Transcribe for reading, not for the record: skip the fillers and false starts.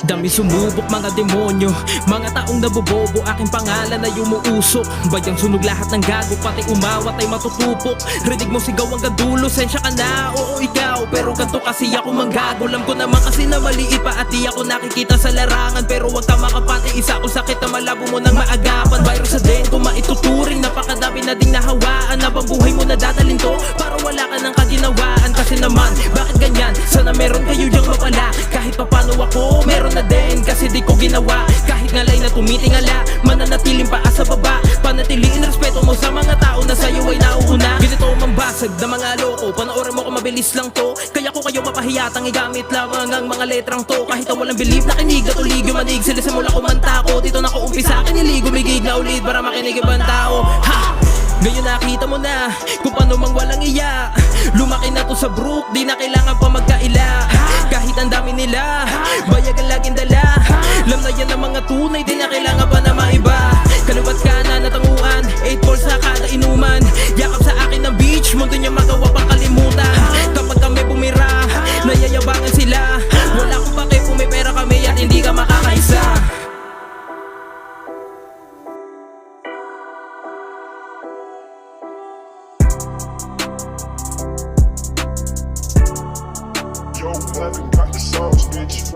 Dami sumubok mga demonyo, mga taong nabobobo, aking pangalan ay umuusok. Badyang sunog lahat ng gago, pati umawat ay matutupok. Rinig mo sigaw hanggang dulo, sensya ka na, oo ikaw. Pero ganto kasi ako manggago, alam ko naman kasi na maliit pa at di ako nakikita sa larangan. Pero wag ka makapati, isa ko sakit na malabo mo nang maagapan. Virus sa den ko maituturing, napakadami na ding nahawaan. Habang buhay mo na dadalhin to, para wala ka ng kaginawaan. Kasi naman, bakit ganyan? Sana meron kayo diyang mapala. Kahit papano ako, meron na din, kasi di ko ginawa. Kahit ngalay na tumitingala, mananatiling paa sa baba. Panatiliin respeto mo sa mga tao na sa'yo ay nauuna. Ganito mambasag na mga loko, panoorin mo ko mabilis lang to. Kaya ko kayo mapahiyatang igamit lamang ang mga letrang to. Kahit na walang believe na kinig at ulig yung manig, sila sa mula kumanta ko. Dito na ko umpisa, kinilig, umigig na ulit para makinig ibang tao. Ha! Ngayon nakita mo na kung paano mang walang iya. Lumaki na to sa brook, di na kailangan pa magkaila. Kahit ang dami nila, bayag ang laging dala. Alam na yan ang mga tunay, di na kailangan pa na maiba. Kaliwat kanan at tanguan, 8 balls sa kada inuman. Yakap sa akin ng beach, mundo niya magawa pang kalimutan. Kapag kami bumira, nayayabangan sila. Wala kong pake kung may pera kami at hindi ka makakaisa. Yo, Flavin got the sauce, bitch.